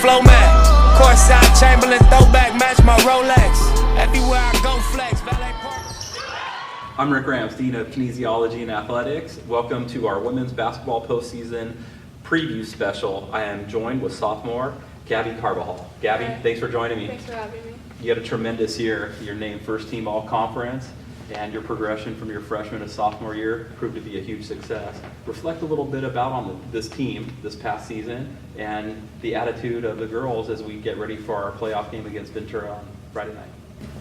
flow mat. Courtside Chamberlain throwback, match my Rolex. Everywhere I go flex, valet park. I'm Rick Rams, Dean of Kinesiology and Athletics. Welcome to our women's basketball postseason preview special. I am joined with sophomore Gabby Carbajal. Gabby, thanks for joining me. Thanks for having me. You had a tremendous year. You're named first team all-conference, and your progression from your freshman to sophomore year proved to be a huge success. Reflect a little bit about this team this past season and the attitude of the girls as we get ready for our playoff game against Ventura on Friday night.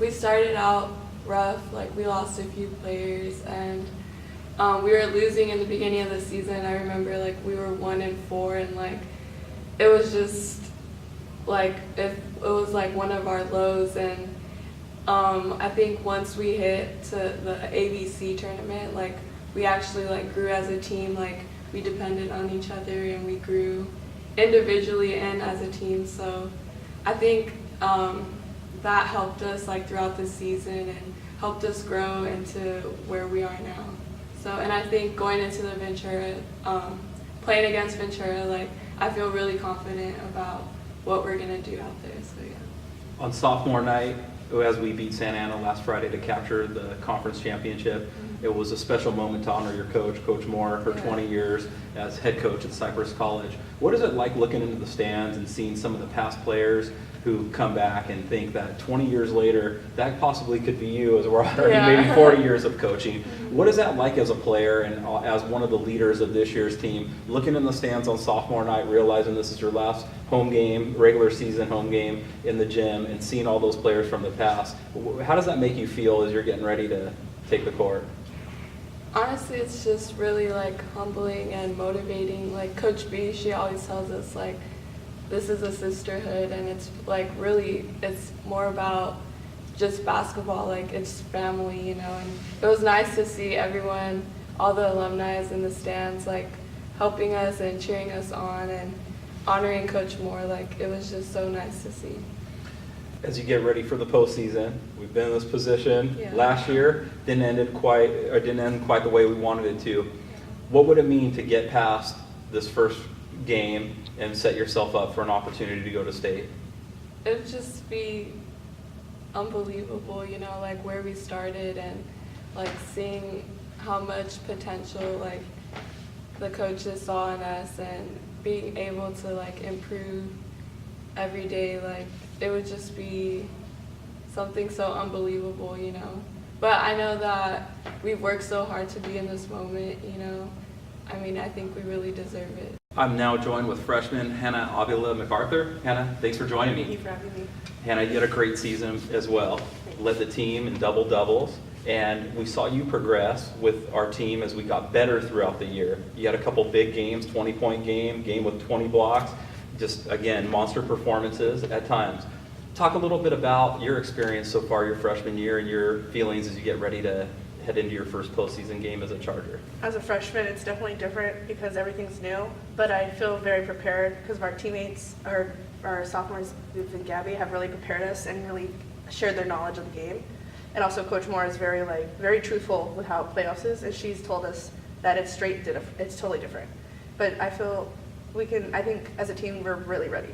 We started out rough, like we lost a few players, and we were losing in the beginning of the season. I remember like we were 1-4, and like it was just like it was like one of our lows. And I think once we hit to the ABC tournament, like we actually like grew as a team. Like we depended on each other, and we grew individually and as a team. So I think that helped us like throughout the season and helped us grow into where we are now. So, and I think going into the Ventura, playing against Ventura, like I feel really confident about what we're gonna do out there. So yeah. On sophomore night, as we beat Santa Ana last Friday to capture the conference championship, it was a special moment to honor your coach, Coach Moore, her 20 years as head coach at Cypress College. What is it like looking into the stands and seeing some of the past players who come back and think that 20 years later, that possibly could be you as we're already maybe 40 years of coaching? What is that like as a player and as one of the leaders of this year's team, looking in the stands on sophomore night, realizing this is your last home game, regular season home game in the gym, and seeing all those players from the past? How does that make you feel as you're getting ready to take the court? Honestly, it's just really like humbling and motivating. Like Coach B, she always tells us like this is a sisterhood, and it's like really, it's more about just basketball, like it's family, you know. And it was nice to see everyone, all the alumni in the stands, like helping us and cheering us on and honoring Coach Moore. Like it was just so nice to see. As you get ready for the postseason, we've been in this position last year, didn't end quite the way we wanted it to. What would it mean to get past this first game and set yourself up for an opportunity to go to state? It would just be unbelievable, you know, like where we started and like seeing how much potential like the coaches saw in us and being able to like improve every day. Like it would just be something so unbelievable, you know. But I know that we've worked so hard to be in this moment, you know. I mean, I think we really deserve it. I'm now joined with freshman Hannah Avila-McArthur. Hannah, thanks for joining me. Thank you for having me. Hannah, you had a great season as well. Led the team in double-doubles, and we saw you progress with our team as we got better throughout the year. You had a couple big games, 20-point game with 20 blocks, just, again, monster performances at times. Talk a little bit about your experience so far your freshman year and your feelings as you get ready to head into your first postseason game as a Charger. As a freshman, it's definitely different because everything's new, but I feel very prepared because our teammates, our sophomores, Luke and Gabby, have really prepared us and really shared their knowledge of the game. And also Coach Moore is very truthful with how playoffs is, and she's told us that it's totally different. But I feel I think as a team, we're really ready.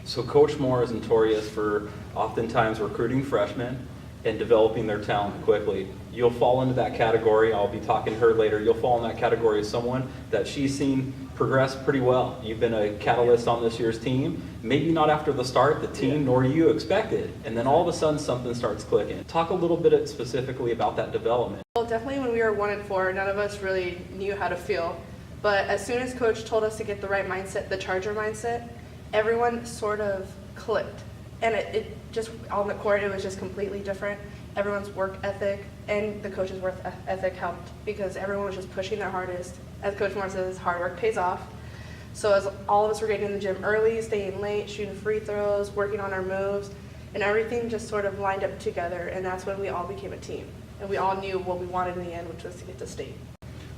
So Coach Moore is notorious for oftentimes recruiting freshmen and developing their talent quickly. You'll fall into that category. I'll be talking to her later. You'll fall in that category as someone that she's seen progress pretty well. You've been a catalyst on this year's team. Maybe not after the start, the team nor you expected, and then all of a sudden something starts clicking. Talk a little bit specifically about that development. Well, definitely when we were 1-4, none of us really knew how to feel. But as soon as Coach told us to get the right mindset, the Charger mindset, everyone sort of clicked. And it just, on the court, it was just completely different. Everyone's work ethic and the coach's work ethic helped because everyone was just pushing their hardest. As Coach Moore says, hard work pays off. So as all of us were getting in the gym early, staying late, shooting free throws, working on our moves, and everything just sort of lined up together, and that's when we all became a team. And we all knew what we wanted in the end, which was to get to state.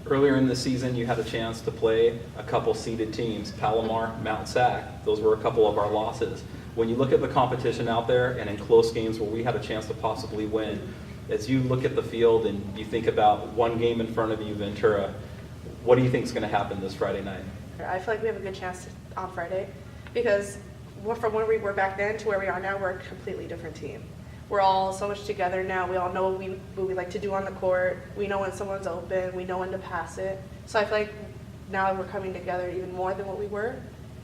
Earlier in the season, you had a chance to play a couple seeded teams, Palomar, Mount Sac. Those were a couple of our losses. When you look at the competition out there and in close games where we had a chance to possibly win, as you look at the field and you think about one game in front of you, Ventura, what do you think is going to happen this Friday night? I feel like we have a good chance on Friday because from where we were back then to where we are now, we're a completely different team. We're all so much together now. We all know what we like to do on the court. We know when someone's open. We know when to pass it. So I feel like now that we're coming together even more than what we were,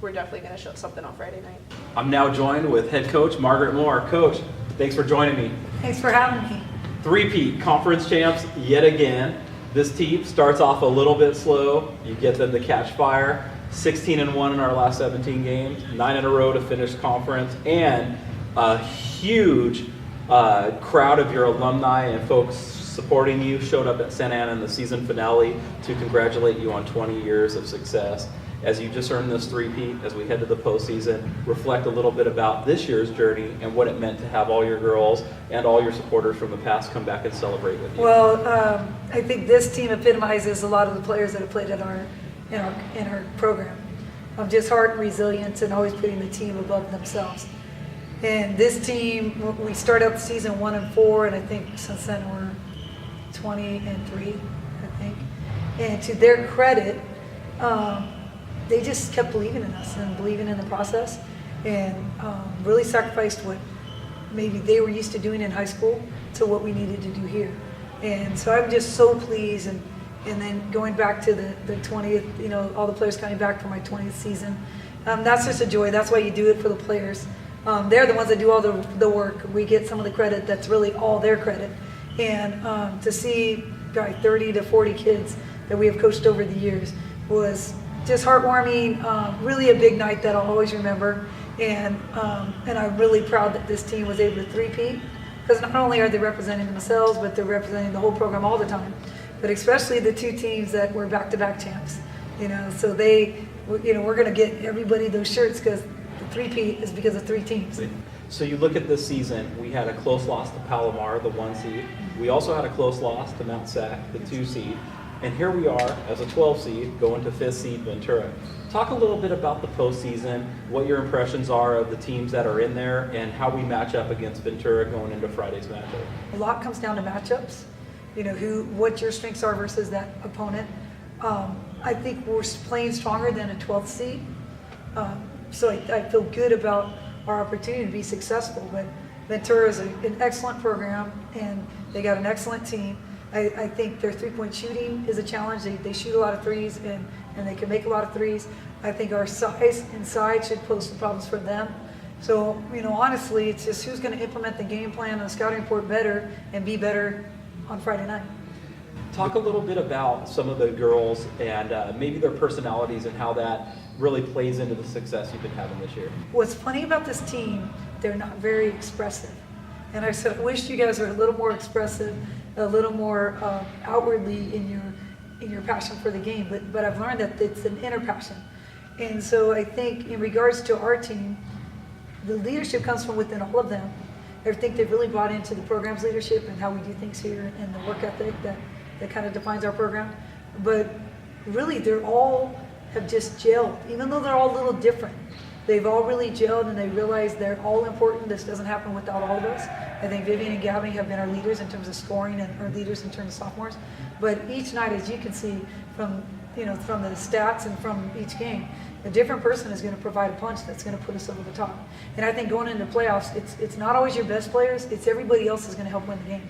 we're definitely going to show something on Friday night. I'm now joined with head coach Margaret Moore. Coach, thanks for joining me. Thanks for having me. Three-peat conference champs yet again. This team starts off a little bit slow. You get them to catch fire. 16-1 in our last 17 games, 9 in a row to finish conference, and a huge crowd of your alumni and folks supporting you showed up at Santa Ana in the season finale to congratulate you on 20 years of success. As you just earned this three-peat, as we head to the postseason, reflect a little bit about this year's journey and what it meant to have all your girls and all your supporters from the past come back and celebrate with you. Well, I think this team epitomizes a lot of the players that have played in our program. Of just heart and resilience and always putting the team above themselves. And this team, we started out the season 1-4, and I think since then we're 20-3, I think. And to their credit, they just kept believing in us and believing in the process, and really sacrificed what maybe they were used to doing in high school to what we needed to do here. And so I'm just so pleased, and then going back to the 20th, all the players coming back for my 20th season, that's just a joy. That's why you do it for the players. They're the ones that do all the work. We get some of the credit. That's really all their credit. And to see 30 to 40 kids that we have coached over the years was just heartwarming, really a big night that I'll always remember. And I'm really proud that this team was able to three-peat, because not only are they representing themselves, but they're representing the whole program all the time. But especially the two teams that were back-to-back champs. So we're going to get everybody those shirts, because the three-peat is because of three teams. So you look at this season, we had a close loss to Palomar, the 1 seed. We also had a close loss to Mount Sac, the 2 seed. And here we are as a 12 seed going to 5th seed Ventura. Talk a little bit about the postseason, what your impressions are of the teams that are in there, and how we match up against Ventura going into Friday's matchup. A lot comes down to matchups, what your strengths are versus that opponent. I think we're playing stronger than a 12th seed. So I feel good about our opportunity to be successful. But Ventura is an excellent program, and they got an excellent team. I think their three-point shooting is a challenge. They shoot a lot of threes, and they can make a lot of threes. I think our size inside should pose some problems for them. So, honestly, it's just who's going to implement the game plan and the scouting report better and be better on Friday night. Talk a little bit about some of the girls and maybe their personalities and how that really plays into the success you've been having this year. What's funny about this team, they're not very expressive. And I said, I wish you guys were a little more expressive, a little more outwardly in your passion for the game. But I've learned that it's an inner passion. And so I think in regards to our team, the leadership comes from within all of them. I think they've really bought into the program's leadership and how we do things here and the work ethic that kind of defines our program. But really, they're all have just gelled, even though they're all a little different. They've all really gelled, and they realize they're all important. This doesn't happen without all of us. I think Vivian and Gabby have been our leaders in terms of scoring and our leaders in terms of sophomores. But each night, as you can see from the stats and from each game, a different person is going to provide a punch that's going to put us over the top. And I think going into playoffs, it's not always your best players. It's everybody else is going to help win the game.